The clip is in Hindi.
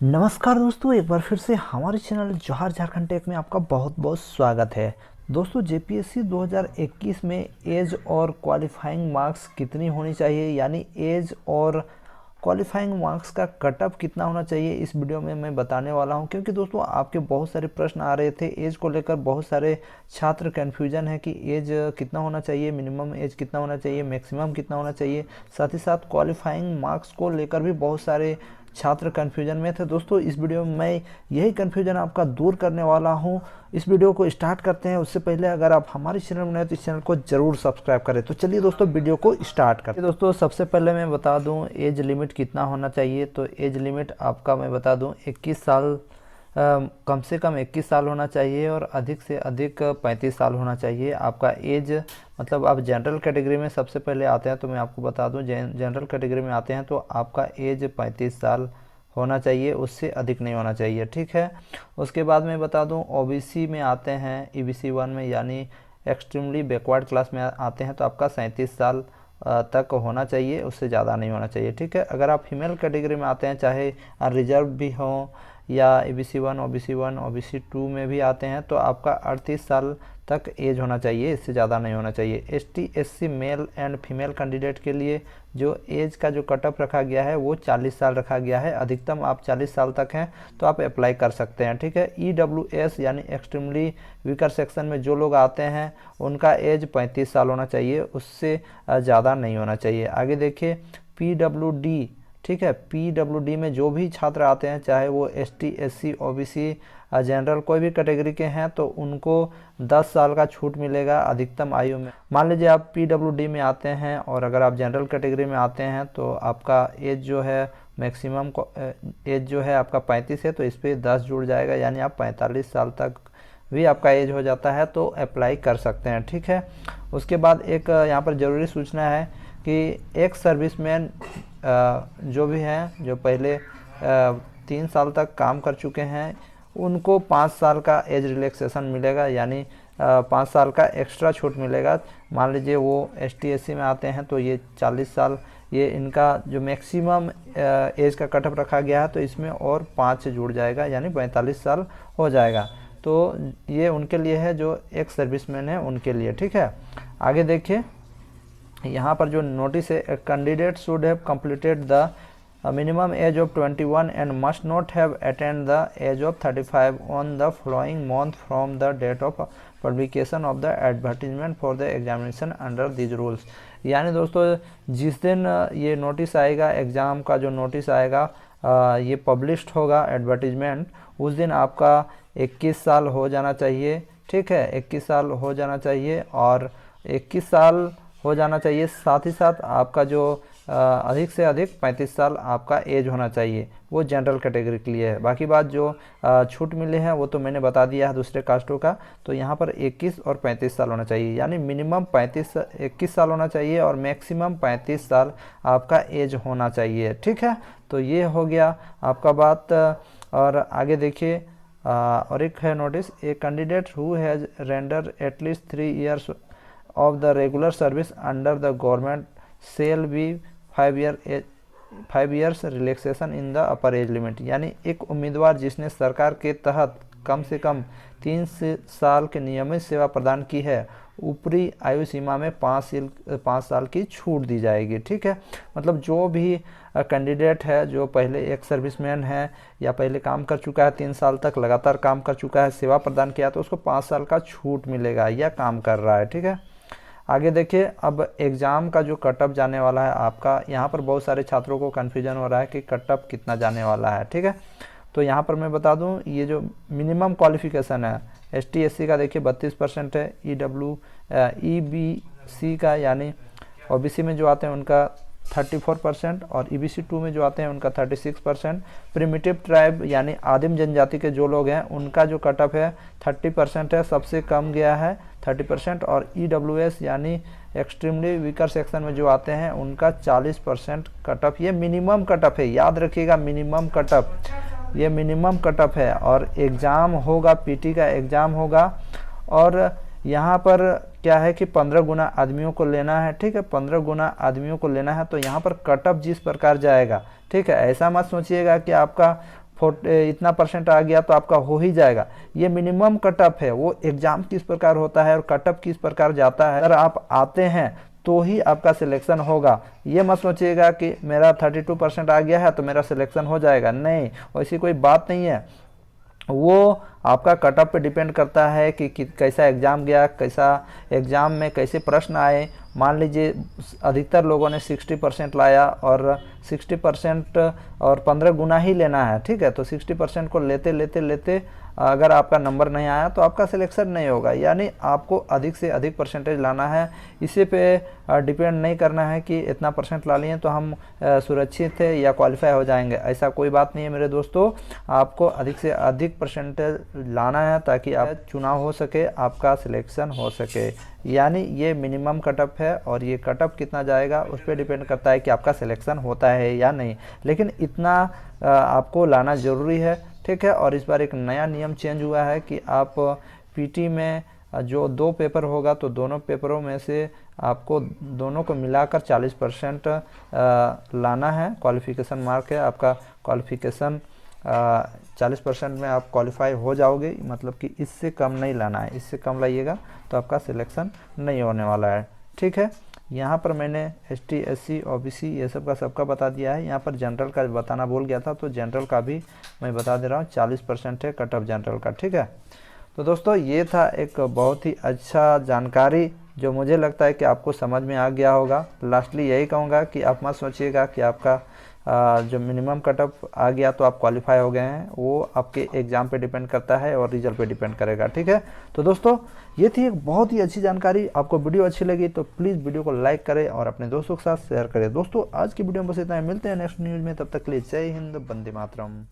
नमस्कार दोस्तों, एक बार फिर से हमारे चैनल जोहार झारखंड टेक में आपका बहुत बहुत स्वागत है। दोस्तों, जेपीएससी 2021 में एज और क्वालिफाइंग मार्क्स कितनी होनी चाहिए, यानी एज और क्वालिफाइंग मार्क्स का कट ऑफ कितना होना चाहिए, इस वीडियो में मैं बताने वाला हूं। क्योंकि दोस्तों आपके बहुत सारे प्रश्न आ रहे थे एज को लेकर, बहुत सारे छात्र कन्फ्यूजन है कि एज कितना होना चाहिए, मिनिमम एज कितना होना चाहिए, मैक्सिमम कितना होना चाहिए। साथ ही साथ क्वालिफाइंग मार्क्स को लेकर भी बहुत सारे छात्र कन्फ्यूजन में थे। दोस्तों इस वीडियो में मैं यही कन्फ्यूजन आपका दूर करने वाला हूं। इस वीडियो को स्टार्ट करते हैं। उससे पहले अगर आप हमारे चैनल में नए तो इस चैनल को जरूर सब्सक्राइब करें। तो चलिए दोस्तों वीडियो को स्टार्ट करते हैं। दोस्तों सबसे पहले मैं बता दूं एज लिमिट कितना होना चाहिए। तो एज लिमिट आपका मैं बता दूं 21 साल, कम से कम 21 साल होना चाहिए और अधिक से अधिक 35 साल होना चाहिए आपका एज। मतलब आप जनरल कैटेगरी में सबसे पहले आते हैं, तो मैं आपको बता दूं जनरल कैटेगरी में आते हैं तो आपका एज 35 साल होना चाहिए, उससे अधिक नहीं होना चाहिए, ठीक है। उसके बाद मैं बता दूं ओबीसी में आते हैं, ईबीसी 1 में यानी एक्सट्रीमली बैकवर्ड क्लास में आते हैं तो आपका 37 साल तक होना चाहिए, उससे ज़्यादा नहीं होना चाहिए, ठीक है। अगर आप फीमेल कैटेगरी में आते हैं, चाहे रिजर्व भी हो या ईबीसी 1, ओबीसी 2 में भी आते हैं, तो आपका 38 साल तक एज होना चाहिए, इससे ज़्यादा नहीं होना चाहिए। ST SC male and female candidate के लिए जो एज का जो कट ऑफ रखा गया है वो 40 साल रखा गया है। अधिकतम आप 40 साल तक हैं तो आप अप्लाई कर सकते हैं, ठीक है। ईडब्ल्यूएस यानी एक्सट्रीमली वीकर सेक्शन में जो लोग आते हैं उनका एज 35 साल होना चाहिए, उससे ज़्यादा नहीं होना चाहिए। आगे देखिए पीडब्ल्यूडी, ठीक है। पीडब्ल्यूडी में जो भी छात्र आते हैं, चाहे वो एसटी एससी ओबीसी जनरल कोई भी कैटेगरी के हैं, तो उनको 10 साल का छूट मिलेगा अधिकतम आयु में। मान लीजिए आप पीडब्ल्यूडी में आते हैं और अगर आप जनरल कैटेगरी में आते हैं तो आपका एज जो है मैक्सिमम एज जो है आपका 35 है, तो इस पर 10 जुड़ जाएगा, यानी आप 45 साल तक भी आपका एज हो जाता है तो अप्लाई कर सकते हैं, ठीक है। उसके बाद एक यहाँ पर ज़रूरी सूचना है कि एक सर्विसमैन जो भी हैं, जो पहले 3 साल तक काम कर चुके हैं, उनको 5 साल का एज रिलैक्सेशन मिलेगा, यानी 5 साल का एक्स्ट्रा छूट मिलेगा। मान लीजिए वो एसटी एससी में आते हैं तो ये 40 साल, ये इनका जो मैक्सिमम एज का कट ऑफ रखा गया है, तो इसमें और 5 जुड़ जाएगा, यानी 45 साल हो जाएगा। तो ये उनके लिए है जो एक सर्विसमैन है उनके लिए, ठीक है। आगे देखिए यहाँ पर जो नोटिस है, candidate should have completed the minimum age of 21 and must not have attained the age of 35 on the following month from the date of publication of the advertisement for the examination under these rules। यानी दोस्तों जिस दिन ये नोटिस आएगा, एग्ज़ाम का जो नोटिस आएगा, ये पब्लिश्ड होगा एडवर्टीजमेंट, उस दिन आपका 21 साल हो जाना चाहिए, ठीक है। 21 साल हो जाना चाहिए और 21 साल हो जाना चाहिए, साथ ही साथ आपका जो अधिक से अधिक 35 साल आपका एज होना चाहिए, वो जनरल कैटेगरी के लिए है। बाकी बात जो छूट मिले हैं वो तो मैंने बता दिया है दूसरे कास्टों का। तो यहाँ पर 21 और 35 साल होना चाहिए, यानी मिनिमम 21 साल होना चाहिए और मैक्सिमम 35 साल आपका एज होना चाहिए, ठीक है। तो ये हो गया आपका बात। और आगे देखिए और एक है notice, a candidate who has render at least 3 years of the regular service under the government shall be 5 years relaxation in the upper age limit। यानी एक उम्मीदवार जिसने सरकार के तहत कम से कम 3 साल के नियमित सेवा प्रदान की है, ऊपरी आयु सीमा में 5 साल की छूट दी जाएगी, ठीक है। मतलब जो भी कैंडिडेट है जो पहले एक सर्विसमैन है या पहले काम कर चुका है, 3 साल तक लगातार काम कर चुका है, सेवा प्रदान किया, तो उसको 5 साल का छूट मिलेगा या काम कर रहा है, ठीक है। आगे देखिए अब एग्ज़ाम का जो कट ऑफ जाने वाला है आपका, यहाँ पर बहुत सारे छात्रों को कन्फ्यूजन हो रहा है कि कट ऑफ कितना जाने वाला है, ठीक है। तो यहाँ पर मैं बता दूँ ये जो मिनिमम क्वालिफ़िकेशन है एसटी एससी का देखिए 32% है, ईबीसी का यानी ओबीसी में जो आते हैं उनका 34% और ईबीसी 2 में जो आते हैं उनका 36%। प्रिमिटिव ट्राइब यानी आदिम जनजाति के जो लोग हैं उनका जो कट ऑफ है 30% है, सबसे कम गया है 30%। और ईडब्ल्यूएस यानी एक्सट्रीमली वीकर सेक्शन में जो आते हैं उनका 40% कट ऑफ। ये मिनिमम कट ऑफ है, याद रखिएगा, मिनिमम कट ऑफ, ये मिनिमम कट ऑफ है। और एग्ज़ाम होगा, पीटी का एग्ज़ाम होगा और यहाँ पर क्या है कि 15 गुना आदमियों को लेना है, ठीक है। 15 गुना आदमियों को लेना है तो यहाँ पर कट ऑफ जिस प्रकार जाएगा, ठीक है। ऐसा मत सोचिएगा कि आपका इतना परसेंट आ गया तो आपका हो ही जाएगा। ये मिनिमम कटअप है, वो एग्ज़ाम किस प्रकार होता है और कटअप किस प्रकार जाता है, अगर आप आते हैं तो ही आपका सिलेक्शन होगा। ये मत सोचिएगा कि मेरा 32% आ गया है तो मेरा सिलेक्शन हो जाएगा, नहीं, वैसी कोई बात नहीं है। वो आपका कटअप पे डिपेंड करता है कि कैसा एग्ज़ाम गया, कैसा एग्ज़ाम में कैसे प्रश्न आए। मान लीजिए अधिकतर लोगों ने 60% लाया और 60% और 15 गुना ही लेना है, ठीक है, तो 60% को लेते लेते लेते अगर आपका नंबर नहीं आया तो आपका सिलेक्शन नहीं होगा। यानी आपको अधिक से अधिक परसेंटेज लाना है, इसी पे डिपेंड नहीं करना है कि इतना परसेंट ला लिए तो हम सुरक्षित है या क्वालिफाई हो जाएंगे, ऐसा कोई बात नहीं है मेरे दोस्तों। आपको अधिक से अधिक परसेंटेज लाना है ताकि आप चुनाव हो सके, आपका सिलेक्शन हो सके। यानी ये मिनिमम कटअप है और ये कटअप कितना जाएगा उस पर डिपेंड करता है कि आपका सिलेक्शन होता है या नहीं, लेकिन इतना आपको लाना ज़रूरी है, ठीक है। और इस बार एक नया नियम चेंज हुआ है कि आप पीटी में जो 2 पेपर होगा तो दोनों पेपरों में से आपको दोनों को मिलाकर 40% लाना है। क्वालिफ़िकेशन मार्क है आपका, क्वालिफ़िकेशन 40% में आप क्वालिफाई हो जाओगे, मतलब कि इससे कम नहीं लाना है, इससे कम लाइएगा तो आपका सिलेक्शन नहीं होने वाला है, ठीक है। यहाँ पर मैंने ST SC OBC ये सब का सबका बता दिया है। यहाँ पर जनरल का बताना भूल गया था, तो जनरल का भी मैं बता दे रहा हूँ, 40% है कट ऑफ जनरल का, ठीक है। तो दोस्तों ये था एक बहुत ही अच्छा जानकारी जो मुझे लगता है कि आपको समझ में आ गया होगा। लास्टली यही कहूँगा कि आप मत सोचिएगा कि आपका जो मिनिमम कटअप आ गया तो आप क्वालिफाई हो गए हैं, वो आपके एग्ज़ाम पे डिपेंड करता है और रिजल्ट पे डिपेंड करेगा, ठीक है। तो दोस्तों ये थी एक बहुत ही अच्छी जानकारी। आपको वीडियो अच्छी लगी तो प्लीज़ वीडियो को लाइक करें और अपने दोस्तों के साथ शेयर करें। दोस्तों आज की वीडियो में बस इतना ही, मिलते हैं नेक्स्ट न्यूज़ में, तब तक के लिए जय हिंद, वंदे मातरम।